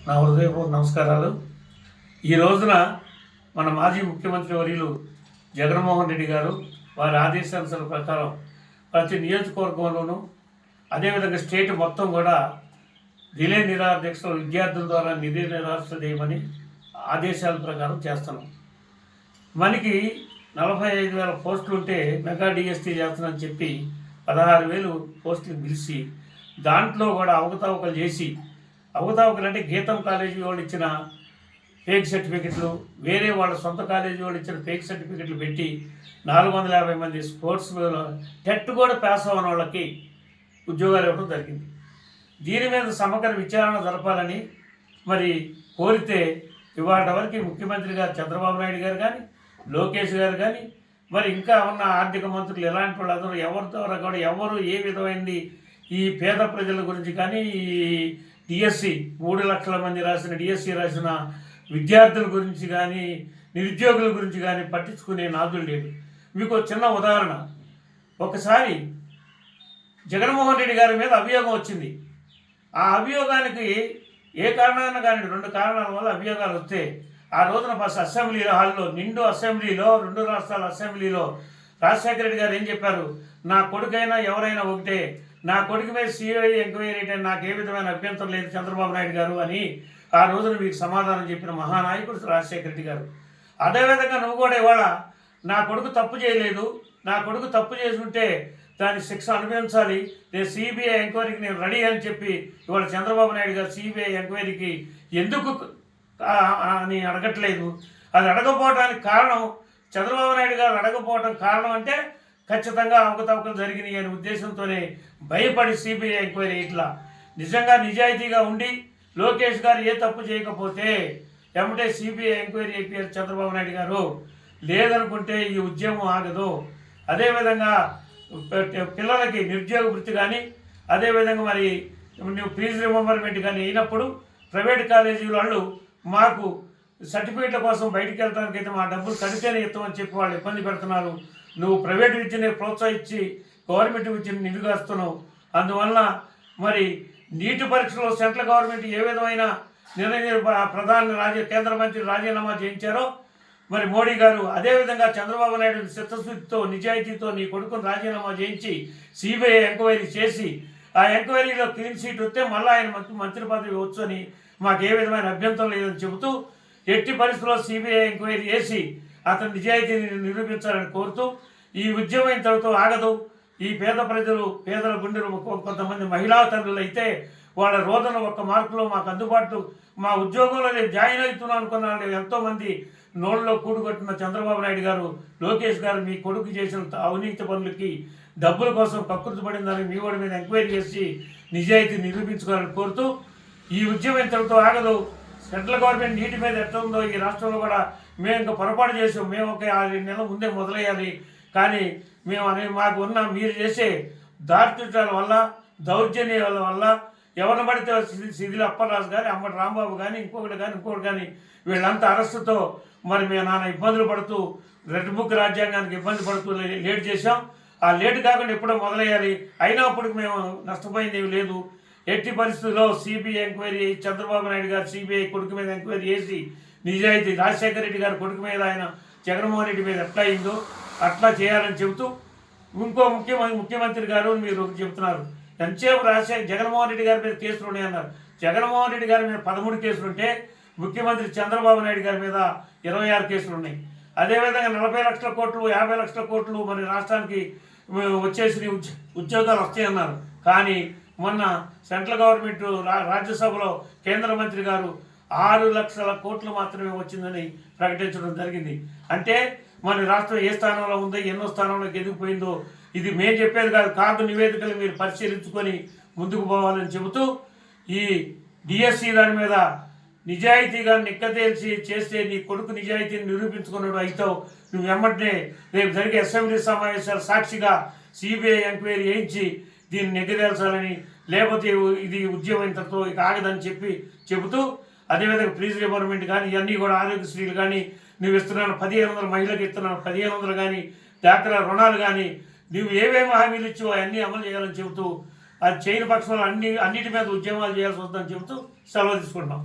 నా హృదయపూర్వక నమస్కారాలు. ఈ రోజున మన మాజీ ముఖ్యమంత్రి వర్యులు జగన్మోహన్ రెడ్డి గారు వారి ఆదేశానుసార ప్రకారం ప్రతి నియోజకవర్గంలోనూ అదేవిధంగా స్టేట్ మొత్తం కూడా రిలే నిరాహార దీక్షలు విద్యార్థుల ద్వారా నిధి నిరాశ చేయమని ఆదేశాల ప్రకారం చేస్తున్నాం. మనకి 45,000 పోస్టులు ఉంటే మెగా డిఎస్టీ చేస్తున్నామని చెప్పి 16,000 పోస్టులు పిలిచి దాంట్లో కూడా అవకతవకలు చేసి అవకతవకలు అంటే గీతం కాలేజీ వాళ్ళు ఇచ్చిన ఫేక్ సర్టిఫికెట్లు, వేరే వాళ్ళ సొంత కాలేజీ వాళ్ళు ఇచ్చిన ఫేక్ సర్టిఫికెట్లు పెట్టి 450 మంది స్పోర్ట్స్ టెట్ కూడా పాస్ అవ్వని వాళ్ళకి ఉద్యోగాలు ఇవ్వడం జరిగింది. దీని మీద సమగ్ర విచారణ జరపాలని మరి కోరితే ఇవాళ వరకు ముఖ్యమంత్రి గారు చంద్రబాబు నాయుడు గారు కానీ, లోకేష్ గారు కానీ, మరి ఇంకా ఉన్న ఆర్థిక మంత్రులు ఎలాంటి వాళ్ళందరూ ఎవరి ద్వారా కూడా ఎవరు ఏ విధమైనది ఈ పేద ప్రజల గురించి కానీ, ఈ డిఎస్సి 3 లక్షల మంది రాసిన డిఎస్సి రాసిన విద్యార్థుల గురించి కానీ, నిరుద్యోగుల గురించి కానీ పట్టించుకునే నాదులు లేదు. మీకు చిన్న ఉదాహరణ, ఒకసారి జగన్మోహన్ రెడ్డి గారి మీద అభియోగం వచ్చింది. ఆ అభియోగానికి ఏ కారణాన్ని కానీ 2 కారణాల వల్ల అభియోగాలు వస్తే ఆ రోజున ఫస్ట్ అసెంబ్లీ హాల్లో నిండు అసెంబ్లీలో 2 రాష్ట్రాల అసెంబ్లీలో రాజశేఖర రెడ్డి గారు ఏం చెప్పారు, నా కొడుకైనా ఎవరైనా ఒకటే, నా కొడుకు మీద సిఐ ఎంక్వైరీ అంటే నాకు ఏ విధమైన అభ్యంతరం లేదు చంద్రబాబు నాయుడు గారు అని ఆ రోజున మీకు సమాధానం చెప్పిన మహానాయకుడు రాజశేఖర రెడ్డి గారు. అదేవిధంగా నువ్వు కూడా ఇవాళ నా కొడుకు తప్పు చేయలేదు, నా కొడుకు తప్పు చేసుకుంటే దాని శిక్ష అనుభవించాలి, నేను సిబిఐ ఎంక్వైరీకి నేను రెడీ అని చెప్పి ఇవాళ చంద్రబాబు నాయుడు గారు సిబిఐ ఎంక్వైరీకి ఎందుకు అని అడగట్లేదు. అది అడగపోవడానికి కారణం చంద్రబాబు నాయుడు గారు అడగపోవడం కారణం అంటే ఖచ్చితంగా అవకతవకలు జరిగినాయి అనే ఉద్దేశంతోనే భయపడి సిబిఐ ఎంక్వైరీ ఇట్లా నిజంగా నిజాయితీగా ఉండి లోకేష్ గారు ఏ తప్పు చేయకపోతే ఎమ్మటే సిబిఐ ఎంక్వైరీ అయిపోయారు చంద్రబాబు నాయుడు గారు. లేదనుకుంటే ఈ ఉద్యమం ఆగదు. అదేవిధంగా పిల్లలకి నిరుద్యోగ వృత్తి కానీ, అదేవిధంగా మరి ఫీజు రిమెంబర్మెంట్ కానీ అయినప్పుడు ప్రైవేట్ కాలేజీ వాళ్ళు మాకు సర్టిఫికేట్ల కోసం బయటికి వెళ్ళడానికైతే మా డబ్బులు కడితేనే ఇస్తామని చెప్పి వాళ్ళు ఇబ్బంది పెడుతున్నారు. నువ్వు ప్రైవేట్ విద్యని ప్రోత్సహించి గవర్నమెంట్ విద్యను నిలుగాస్తున్నావు. అందువల్ల మరి నీటి పరీక్షలో సెంట్రల్ గవర్నమెంట్ ఏ విధమైన నిర్ణయం కేంద్ర మంత్రి రాజీనామా చేయించారో మరి మోడీ గారు అదేవిధంగా చంద్రబాబు నాయుడు చిత్తశుద్ధితో నిజాయితీతో నీ కొడుకుని రాజీనామా చేయించి సిబిఐ ఎంక్వైరీ చేసి ఆ ఎంక్వైరీలో క్లీన్ షీట్ వస్తే మళ్ళీ ఆయన మంత్రి పదవి ఇవ్వచ్చు అని మాకు ఏ విధమైన అభ్యంతరం లేదని చెబుతూ ఎట్టి పరిస్థితుల్లో సిబిఐ ఎంక్వైరీ చేసి అతని నిజాయితీని నిరూపించాలని కోరుతూ ఈ ఉద్యమం తరతో ఆగదు. ఈ పేదల గుండెలు కొంతమంది మహిళా తండ్రులు అయితే వాళ్ళ రోదన ఒక్క మార్కులో మాకు అందుబాటులో మా ఉద్యోగంలో నేను జాయిన్ అవుతున్నాను అనుకున్న వాళ్ళు ఎంతోమంది నోళ్ళలో కూడుకొట్టిన చంద్రబాబు నాయుడు గారు, లోకేష్ గారు మీ కొడుకు చేసిన అవినీతి పనులకి డబ్బుల కోసం కక్కుర్తి పడిందని మీ వాడి మీద ఎంక్వైరీ చేసి నిజాయితీ నిరూపించుకోవాలని కోరుతూ ఈ ఉద్యమం ఇంతటితో ఆగదు. సెంట్రల్ గవర్నమెంట్ నీటి మీద ఎట్లా ఉందో ఈ రాష్ట్రంలో కూడా మేము ఇంకా పొరపాటు చేసాం, మేము ఒక 6 నెలల ముందే మొదలయ్యాలి. కానీ మాకు ఉన్న మీరు చేసే దారిద్ర్యాల వల్ల దౌర్జన్యాల వల్ల ఎవరిని పడితే సిదిలి అప్పలరాజు కానీ, అమ్మటి రాంబాబు కానీ, ఇంకొకటి కానీ వీళ్ళంతా అరెస్టుతో మరి మేము నాన్న ఇబ్బందులు పడుతూ రెడ్ బుక్ రాజ్యాంగానికి ఇబ్బంది పడుతూ లేట్ చేసాం. ఆ లేట్ కాకుండా ఎప్పుడో మొదలయ్యాలి. అయినప్పటికి మేము నష్టపోయింది ఏమి లేదు. ఎట్టి పరిస్థితుల్లో సిబిఐ ఎంక్వైరీ చంద్రబాబు నాయుడు గారు సిబిఐ కొడుకు మీద ఎంక్వైరీ చేసి నిజాయితీ రాజశేఖర రెడ్డి గారి కొడుకు మీద ఆయన జగన్మోహన్ రెడ్డి మీద ఎట్లా అయిందో అట్లా చేయాలని చెబుతూ ఇంకో ముఖ్యమంత్రి గారు మీరు చెబుతున్నారు ఎంతసేపు జగన్మోహన్ రెడ్డి గారి మీద కేసులు ఉన్నాయన్నారు. జగన్మోహన్ రెడ్డి గారి మీద 13 కేసులు ఉంటే ముఖ్యమంత్రి చంద్రబాబు నాయుడు గారి మీద 26 కేసులు ఉన్నాయి. అదేవిధంగా 40 లక్షల కోట్లు 50 లక్షల కోట్లు మరి రాష్ట్రానికి వచ్చేసి ఉద్యోగాలు వస్తాయన్నారు. కానీ మొన్న సెంట్రల్ గవర్నమెంట్ రాజ్యసభలో కేంద్ర మంత్రి గారు 6 లక్షల కోట్లు మాత్రమే వచ్చిందని ప్రకటించడం జరిగింది. అంటే మన రాష్ట్రం ఏ స్థానంలో ఉందో, ఎన్నో స్థానంలోకి ఎదిగిపోయిందో ఇది మేము చెప్పేది కాదు, కార్డు నివేదికలు మీరు పరిశీలించుకొని ముందుకు పోవాలని చెబుతూ ఈ డిఎస్సి దాని మీద నిజాయితీగా నిక్కతేల్చి చేస్తే నీ కొడుకు నిజాయితీని నిరూపించుకున్నాడు అవుతావు. నువ్వు వెంబటనే రేపు జరిగే అసెంబ్లీ సమావేశాలు సాక్షిగా సిబిఐ ఎంక్వైరీ చేయించి దీన్ని నెగ్గదేల్చాలని, లేకపోతే ఇది ఉద్యమం ఇంతతో ఇక ఆగదని చెబుతూ అదేవిధంగా ఫీజు రిమెంబర్మెంట్ కానీ ఇవన్నీ కూడా ఆరోగ్యశ్రీలు కానీ నువ్వు ఇస్తున్నాను 1500 మహిళలకు ఇస్తున్నాను 1500 కానీ డాక్టర్ల రుణాలు కానీ నువ్వు ఏమేమి హామీలు ఇచ్చావో అవన్నీ అమలు చేయాలని చెబుతూ అది చేయని పక్షంలో అన్నిటి మీద ఉద్యమాలు చేయాల్సి వస్తుందని చెబుతూ సెలవు తీసుకుంటున్నాం.